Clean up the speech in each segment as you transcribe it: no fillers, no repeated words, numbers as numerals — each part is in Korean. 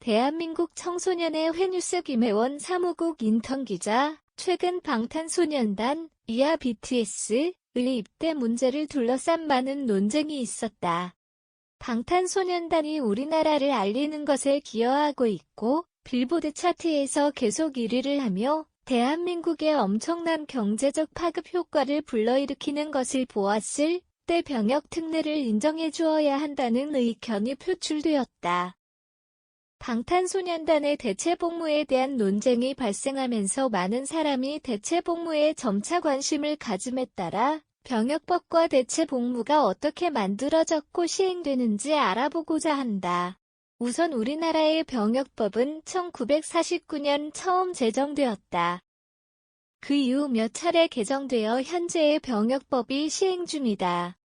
대한민국 청소년의 회뉴스 김혜원 사무국 인턴기자, 최근 방탄소년단, 이하 BTS의 입대 문제를 둘러싼 많은 논쟁이 있었다. 방탄소년단이 우리나라를 알리는 것에 기여하고 있고, 빌보드 차트에서 계속 1위를 하며 대한민국의 엄청난 경제적 파급 효과를 불러일으키는 것을 보았을 때 병역 특례를 인정해 주어야 한다는 의견이 표출되었다. 방탄소년단의 대체복무에 대한 논쟁이 발생하면서 많은 사람이 대체복무에 점차 관심을 가짐에 따라 병역법과 대체복무가 어떻게 만들어졌고 시행되는지 알아보고자 한다. 우선 우리나라의 병역법은 1949년 처음 제정되었다. 그 이후 몇 차례 개정되어 현재의 병역법이 시행 중이다.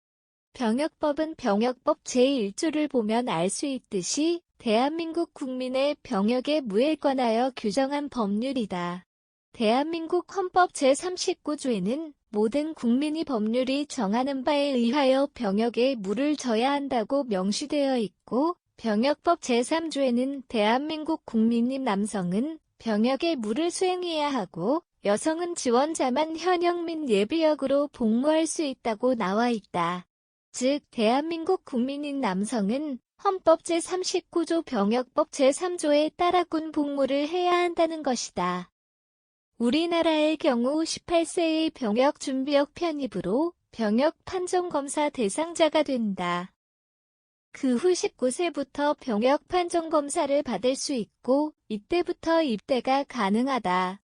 병역법은 병역법 제1조를 보면 알 수 있듯이 대한민국 국민의 병역의 무에 관하여 규정한 법률이다. 대한민국 헌법 제39조에는 모든 국민이 법률이 정하는 바에 의하여 병역에 무를 져야 한다고 명시되어 있고, 병역법 제3조에는 대한민국 국민인 남성은 병역의 무를 수행해야 하고, 여성은 지원자만 현역 및 예비역으로 복무할 수 있다고 나와 있다. 즉, 대한민국 국민인 남성은 헌법 제39조 병역법 제3조에 따라 군 복무를 해야 한다는 것이다. 우리나라의 경우 18세의 병역 준비역 편입으로 병역 판정검사 대상자가 된다. 그 후 19세부터 병역 판정검사를 받을 수 있고 이때부터 입대가 가능하다.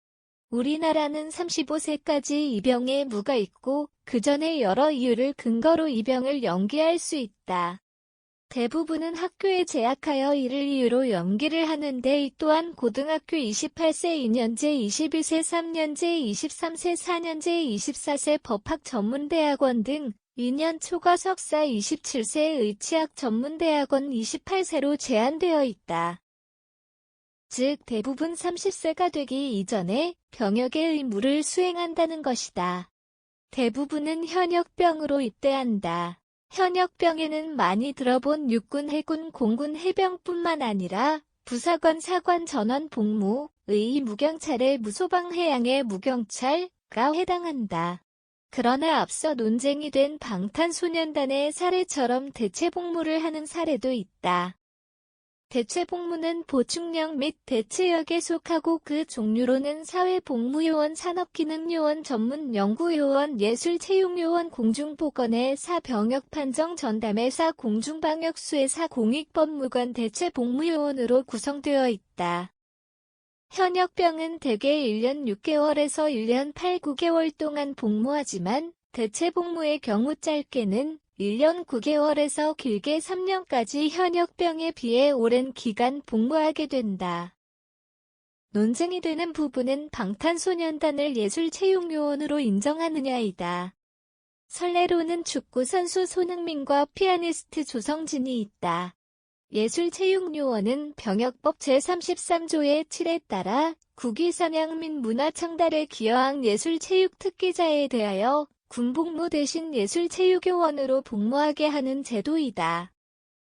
우리나라는 35세까지 입영에 무가 있고 그 전에 여러 이유를 근거로 입영을 연기할 수 있다. 대부분은 학교에 재학하여 이를 이유로 연기를 하는데 이 또한 고등학교 28세 2년제 21세 3년제 23세 4년제 24세 법학전문대학원 등 2년 초과 석사 27세 의치학전문대학원 28세로 제한되어 있다. 즉 대부분 30세가 되기 이전에 병역의 의무를 수행한다는 것이다. 대부분은 현역병으로 입대한다. 현역병에는 많이 들어본 육군, 해군, 공군, 해병뿐만 아니라 부사관, 사관, 전원, 복무, 의, 무경찰의 무소방, 해양의 무경찰가 해당한다. 그러나 앞서 논쟁이 된 방탄소년단의 사례처럼 대체복무를 하는 사례도 있다. 대체복무는 보충역 및 대체역에 속하고 그 종류로는 사회복무요원, 산업기능요원, 전문연구요원, 예술체육요원, 공중보건의 사, 병역판정 전담의 사, 공중방역수의 사, 공익법무관 대체복무요원으로 구성되어 있다. 현역병은 대개 1년 6개월에서 1년 8, 9개월 동안 복무하지만 대체복무의 경우 짧게는 1년 9개월에서 길게 3년까지 현역병에 비해 오랜 기간 복무하게 된다. 논쟁이 되는 부분은 방탄소년단을 예술체육요원으로 인정하느냐이다. 선례로는 축구선수 손흥민과 피아니스트 조성진이 있다. 예술체육요원은 병역법 제33조의 7에 따라 국위선양 및 문화창달에 기여한 예술체육특기자에 대하여 군복무 대신 예술체육요원으로 복무하게 하는 제도이다.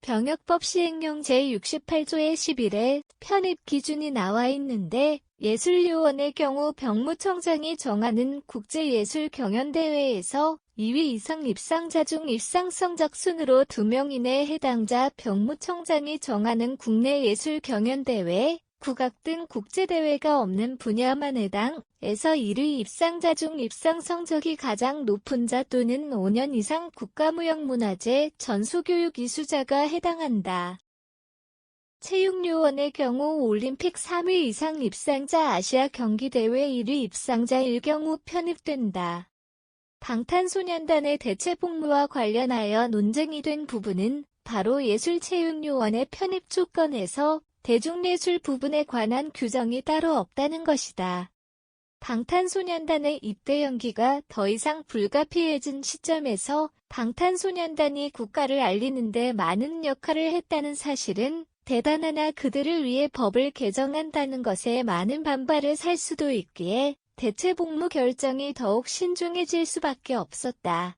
병역법 시행령 제68조의 11에 편입 기준이 나와 있는데 예술요원의 경우 병무청장이 정하는 국제예술경연대회에서 2위 이상 입상자 중 입상 성적 순으로 2명 이내 해당자 병무청장이 정하는 국내 예술경연대회, 국악 등 국제대회가 없는 분야만 해당에서 1위 입상자 중 입상 성적이 가장 높은 자 또는 5년 이상 국가무형문화재 전수교육 이수자가 해당한다. 체육요원의 경우 올림픽 3위 이상 입상자 아시아 경기대회 1위 입상자일 경우 편입된다. 방탄소년단의 대체복무와 관련하여 논쟁이 된 부분은 바로 예술체육요원의 편입 조건에서 대중예술 부분에 관한 규정이 따로 없다는 것이다. 방탄소년단의 입대 연기가 더 이상 불가피해진 시점에서 방탄소년단이 국가를 알리는 데 많은 역할을 했다는 사실은 대단하나 그들을 위해 법을 개정한다는 것에 많은 반발을 살 수도 있기에 대체복무 결정이 더욱 신중해질 수밖에 없었다.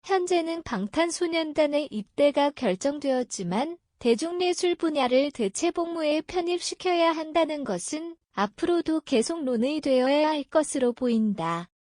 현재는 방탄소년단의 입대가 결정되었지만 대중예술 분야를 대체 복무에 편입시켜야 한다는 것은 앞으로도 계속 논의되어야 할 것으로 보인다.